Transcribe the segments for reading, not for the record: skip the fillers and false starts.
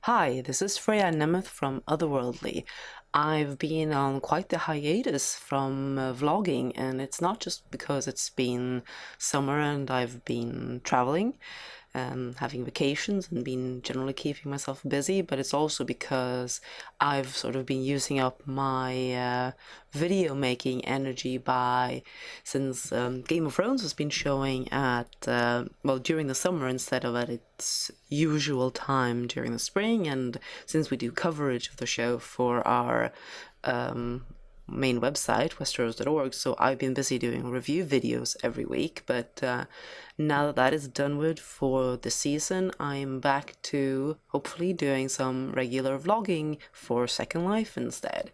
Hi, this is Freya Nemeth from Otherworldly. I've been on quite the hiatus from vlogging, and it's not just because it's been summer and I've been traveling and having vacations and been generally keeping myself busy, but it's also because I've sort of been using up my video making energy since Game of Thrones has been showing at, well, during the summer instead of at its usual time during the spring, and since we do coverage of the show for our main website, Westeros.org, so I've been busy doing review videos every week, but now that that is done with for the season, I'm back to hopefully doing some regular vlogging for Second Life instead.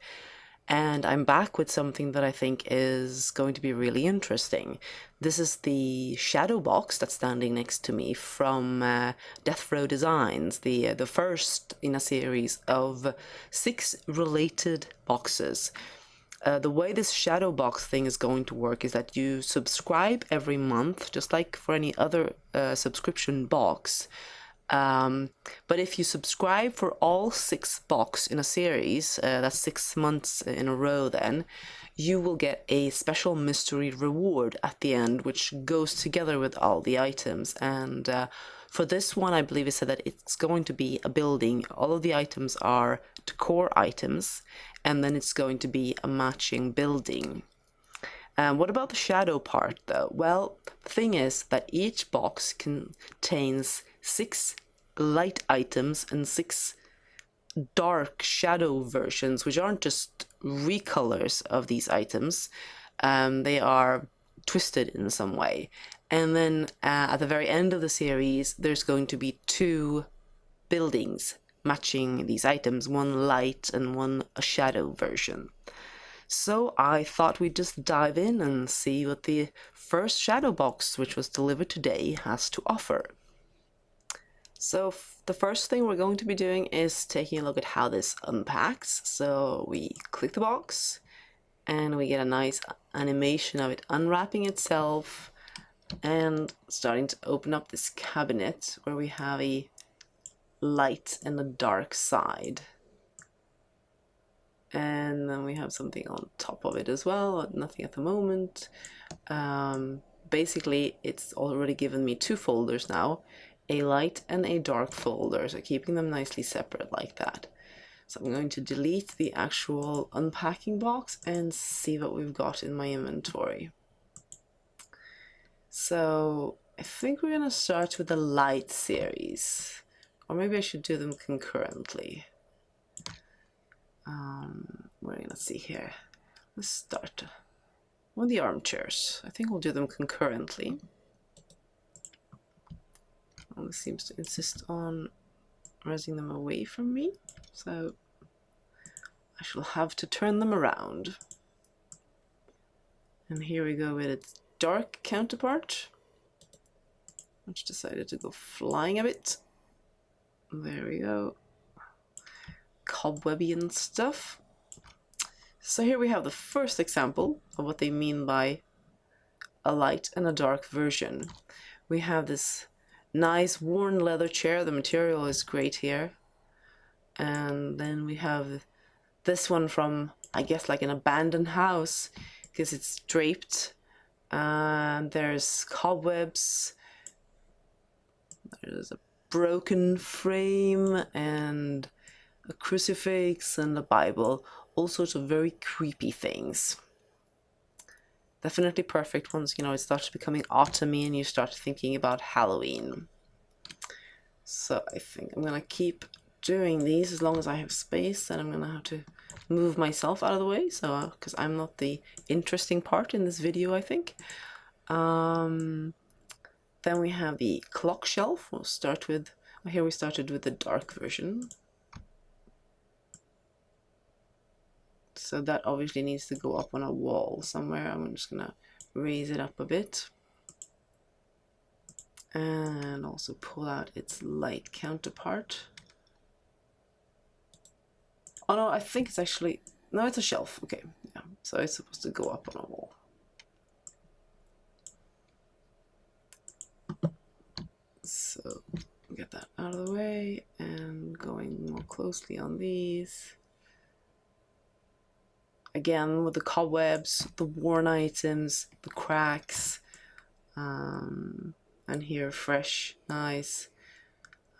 And I'm back with something that I think is going to be really interesting. This is the shadow box that's standing next to me from Death Row Designs, the first in a series of 6 related boxes. The way this shadow box thing is going to work is that you subscribe every month, just like for any other subscription box. But if you subscribe for all 6 box in a series, that's 6 months in a row, then you will get a special mystery reward at the end, which goes together with all the items. And for this one, I believe it said that it's going to be a building. All of the items are decor items, and then it's going to be a matching building. What about the shadow part, though? Well, the thing is that each box contains 6 light items and 6 dark shadow versions, which aren't just recolors of these items. They are twisted in some way. And then at the very end of the series, there's going to be 2 buildings matching these items, one light and one a shadow version. So I thought we'd just dive in and see what the first shadow box, which was delivered today, has to offer. So the first thing we're going to be doing is taking a look at how this unpacks. So we click the box and we get a nice animation of it unwrapping itself and starting to open up this cabinet where we have a light and a dark side. And then we have something on top of it as well, nothing at the moment. Basically, it's already given me 2 folders now, a light and a dark folder, so keeping them nicely separate like that. So I'm going to delete the actual unpacking box and see what we've got in my inventory. So I think we're going to start with the light series, or maybe I should do them concurrently. Let's see here. Let's start with the armchairs. I think we'll do them concurrently. This seems to insist on raising them away from me, so I shall have to turn them around. And here we go with its dark counterpart, which decided to go flying a bit. There we go. Cobwebby and stuff. So here we have the first example of what they mean by a light and a dark version. We have this nice worn leather chair. The material is great here. And then we have this one from, I guess, like an abandoned house, because it's draped. And there's cobwebs. There's a broken frame and a crucifix and a Bible. All sorts of very creepy things. Definitely perfect once, it starts becoming autumny and you start thinking about Halloween. So I think I'm going to keep doing these as long as I have space, and I'm going to have to move myself out of the way, so because I'm not the interesting part in this video, I think. Then we have the clock shelf. We'll start with, here we started with the dark version. So that obviously needs to go up on a wall somewhere. I'm just gonna raise it up a bit. And also pull out its light counterpart. Oh no, I think it's actually, no, it's a shelf. Okay, yeah, so it's supposed to go up on a wall. So get that out of the way and going closely on these. Again, with the cobwebs, the worn items, the cracks, and here fresh, nice.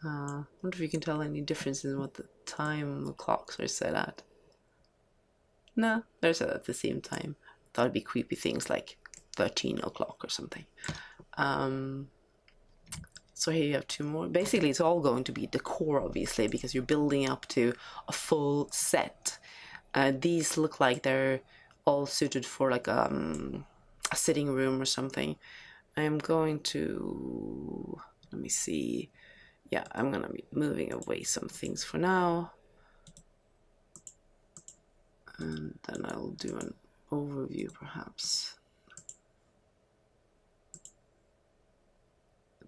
I wonder if you can tell any difference in what the time the clocks are set at. No, they're set at the same time. Thought it'd be creepy things like 13 o'clock or something. So here you have two more. Basically, it's all going to be decor, obviously, because you're building up to a full set. These look like they're all suited for like a sitting room or something. I'm going to, let me see. Yeah, I'm gonna be moving away some things for now. And then I'll do an overview perhaps.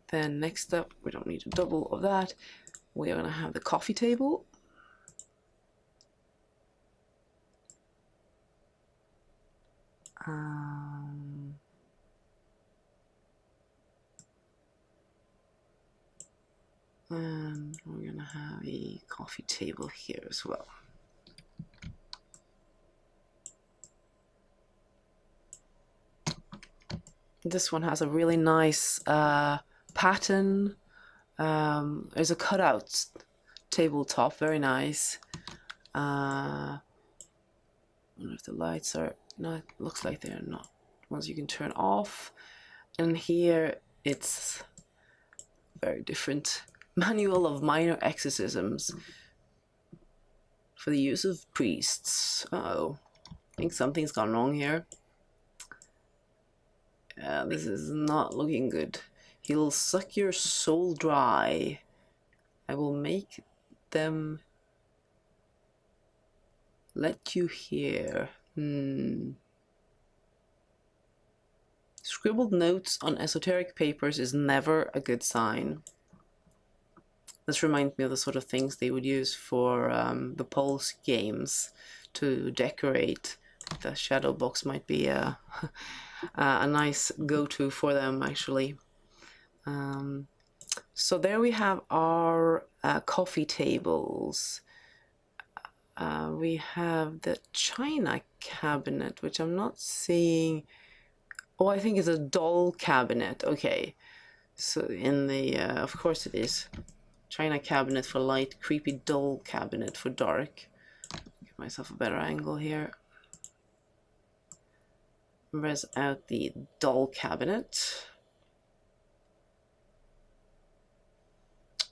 Then next up, we don't need a double of that. We are gonna have the coffee table. And we're gonna have a coffee table here as well. This one has a really nice pattern. There's a cutout tabletop, very nice. I wonder if the lights are not, looks like they're not ones you can turn off. And here it's very different. Manual of minor exorcisms for the use of priests. Uh-oh, I think something's gone wrong here. This is not looking good. He'll suck your soul dry. I will make them let you hear. Scribbled notes on esoteric papers is never a good sign. This reminds me of the sort of things they would use for the Pulse games to decorate. The shadow box might be a nice go-to for them, actually. So there we have our coffee tables. We have the china cabinet, which I'm not seeing. Oh, I think it's a doll cabinet. Okay, so in the of course it is. China cabinet for light, creepy doll cabinet for dark. Give myself a better angle here. Res out the doll cabinet.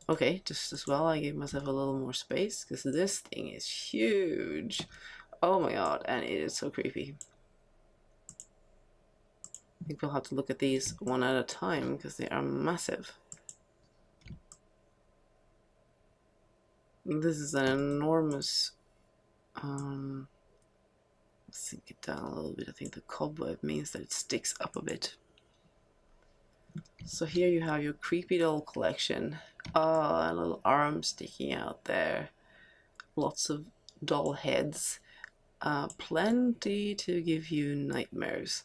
Okay, just as well, I gave myself a little more space because this thing is huge. Oh my god, and it is so creepy. I think we'll have to look at these one at a time because they are massive. This is an enormous, let's sink it down a little bit. I think the cobweb means that it sticks up a bit. So here you have your creepy doll collection. Oh, a little arm sticking out there. Lots of doll heads. Plenty to give you nightmares.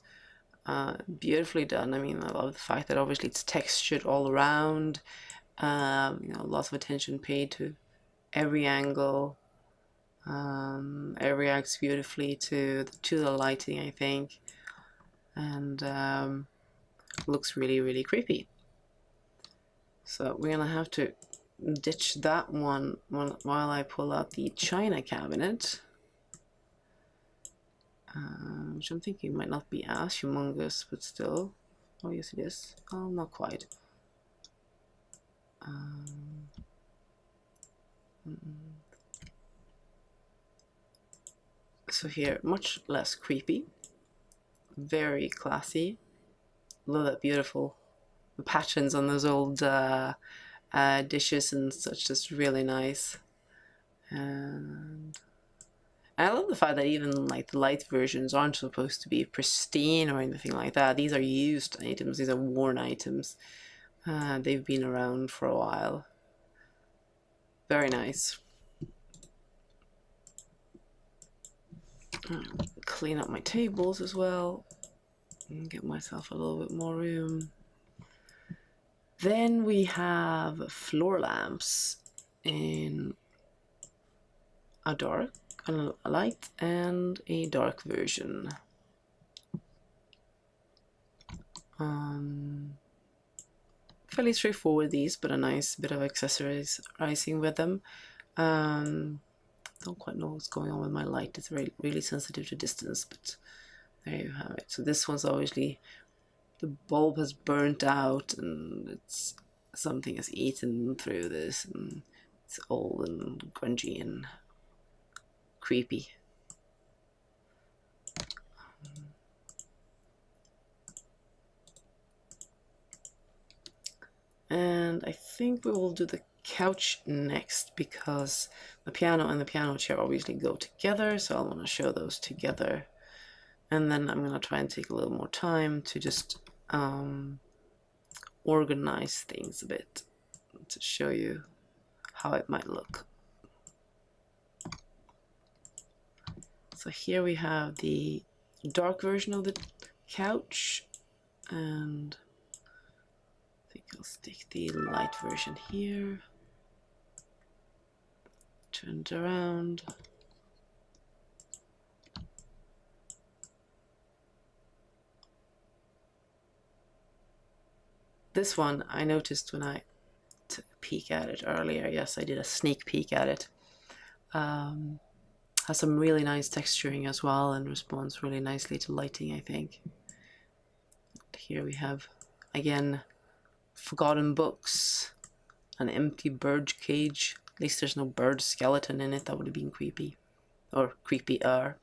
Beautifully done. I mean, I love the fact that obviously it's textured all around. You know, lots of attention paid to every angle. It reacts beautifully to the lighting, I think, and looks really, really creepy. So we're gonna have to ditch that one while I pull out the china cabinet, which I'm thinking might not be as humongous, but still. Oh yes, it is. Oh, not quite. So here, much less creepy, very classy. Love that beautiful patterns on those old dishes and such, just really nice. And I love the fact that even like the light versions aren't supposed to be pristine or anything like that. These are used items, these are worn items. They've been around for a while. Very nice. Clean up my tables as well and get myself a little bit more room. Then we have floor lamps in a dark, a light, and a dark version. Fairly straightforward these, but a nice bit of accessorizing with them. Don't quite know what's going on with my light. It's really sensitive to distance, but there you have it. So this one's obviously, the bulb has burnt out and it's something has eaten through this and it's old and grungy and creepy. And I think we will do the couch next because the piano and the piano chair obviously go together, so I want to show those together. And then I'm going to try and take a little more time to just organize things a bit to show you how it might look. So here we have the dark version of the couch, and I think I'll stick the light version here. Turn it around. This one I noticed when I took a peek at it earlier. Yes, I did a sneak peek at it. Has some really nice texturing as well and responds really nicely to lighting, I think. Here we have, again, forgotten books, an empty bird cage. At least there's no bird skeleton in it. That would have been creepy. Or creepier.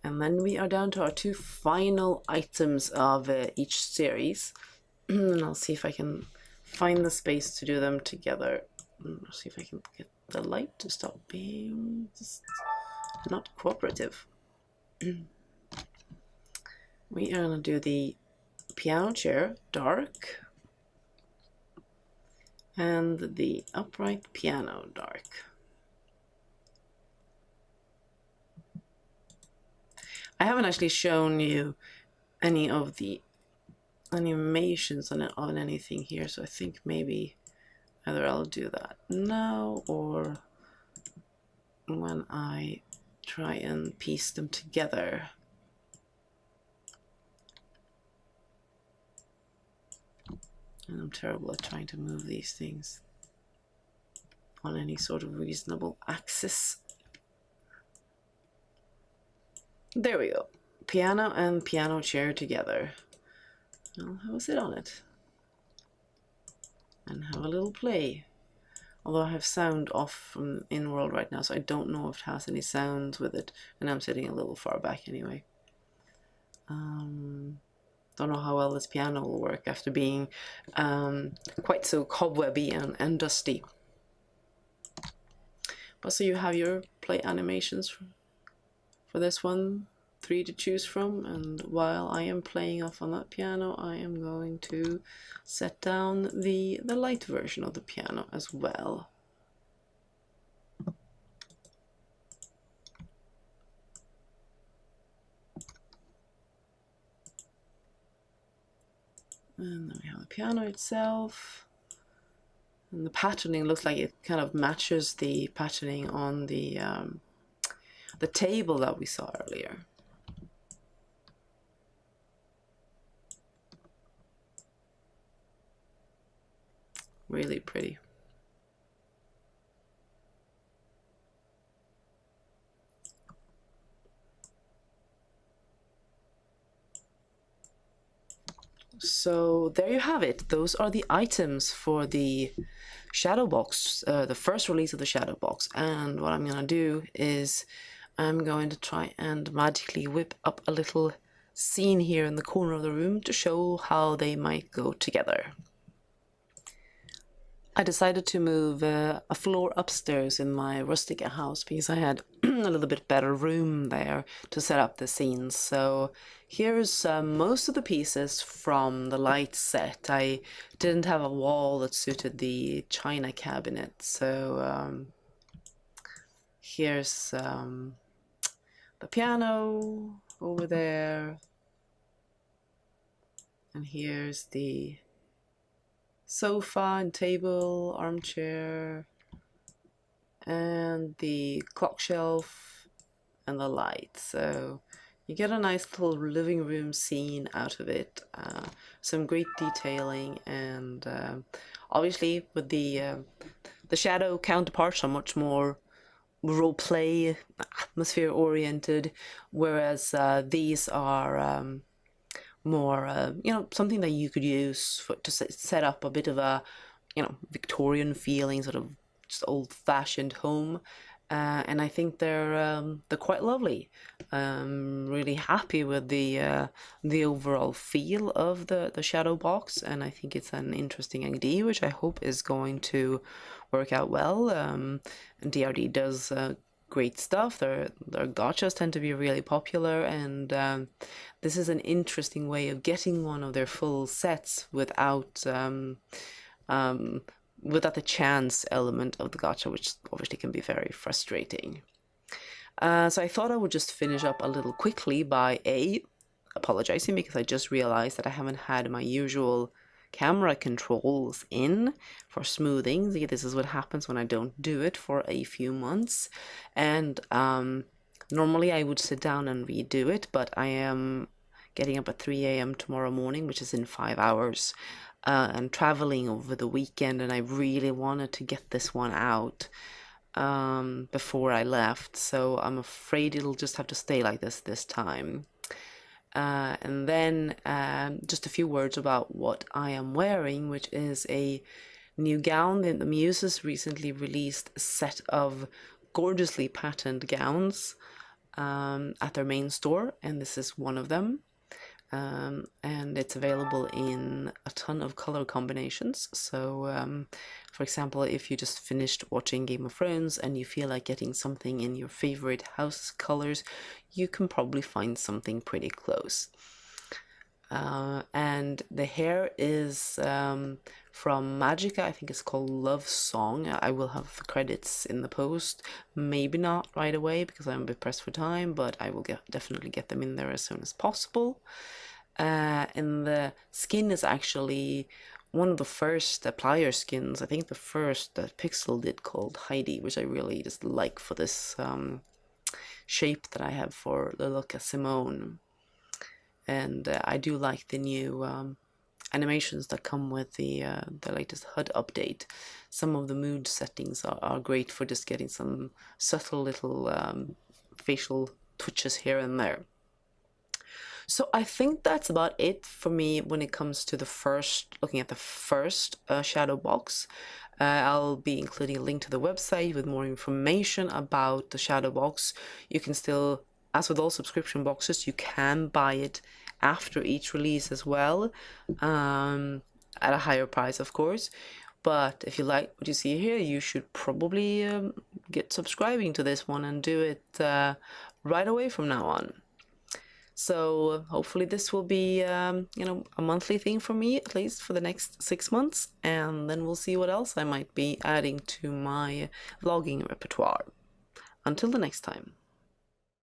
And then we are down to our two final items of each series. And I'll see if I can find the space to do them together. I'll see if I can get the light to stop being just not cooperative. We are going to do the piano chair, dark, and the upright piano, dark. I haven't actually shown you any of the animations on anything here, so I think maybe either I'll do that now or when I try and piece them together. And I'm terrible at trying to move these things on any sort of reasonable axis. There we go. Piano and piano chair together. I'll have a sit on it and have a little play. Although I have sound off from in-world right now, so I don't know if it has any sounds with it, and I'm sitting a little far back anyway. Don't know how well this piano will work after being quite so cobwebby and dusty. But so you have your play animations for this one, 3 to choose from, and while I am playing off on that piano, I am going to set down the light version of the piano as well. And then we have the piano itself. And the patterning looks like it kind of matches the patterning on the table that we saw earlier. Really pretty. So there you have it. Those are the items for the shadow box, the first release of the shadow box. And what I'm gonna do is I'm going to try and magically whip up a little scene here in the corner of the room to show how they might go together. I decided to move a floor upstairs in my rustica house because I had a little bit better room there to set up the scenes. So here's most of the pieces from the light set. I didn't have a wall that suited the china cabinet, so here's the piano over there, and here's the sofa and table, armchair, and the clock shelf and the light. So you get a nice little living room scene out of it. Some great detailing, and obviously with the shadow counterparts are much more role play atmosphere oriented, whereas these are more something that you could use to set up a bit of a Victorian feeling, sort of just old-fashioned home. And I think they're quite lovely. Really happy with the overall feel of the shadow box, and I think it's an interesting idea, which I hope is going to work out well. And DRD does great stuff. Their gachas tend to be really popular, and this is an interesting way of getting one of their full sets without the chance element of the gacha, which obviously can be very frustrating. So I thought I would just finish up a little quickly by apologizing, because I just realized that I haven't had my usual camera controls in for smoothing. This is what happens when I don't do it for a few months. And normally I would sit down and redo it, but I am getting up at 3 a.m. tomorrow morning, which is in 5 hours. And traveling over the weekend, and I really wanted to get this one out before I left, so I'm afraid it'll just have to stay like this time. And then just a few words about what I am wearing, which is a new gown. The Muses recently released a set of gorgeously patterned gowns at their main store, and this is one of them. And it's available in a ton of color combinations. So, for example, if you just finished watching Game of Thrones and you feel like getting something in your favorite house colors, you can probably find something pretty close. And the hair is from Magica. I think it's called Love Song. I will have the credits in the post. Maybe not right away because I'm a bit pressed for time, but I will definitely get them in there as soon as possible. And the skin is actually one of the first plier skins. I think the first that Pixel did, called Heidi, which I really just like for this shape that I have for the look at Simone. And I do like the new animations that come with the latest HUD update. Some of the mood settings are great for just getting some subtle little facial twitches here and there. So I think that's about it for me when it comes to looking at the first shadow box. I'll be including a link to the website with more information about the shadow box. You can still, as with all subscription boxes, you can buy it after each release as well, at a higher price, of course. But if you like what you see here, you should probably get subscribing to this one and do it right away from now on. So hopefully this will be, a monthly thing for me, at least for the next 6 months. And then we'll see what else I might be adding to my vlogging repertoire. Until the next time.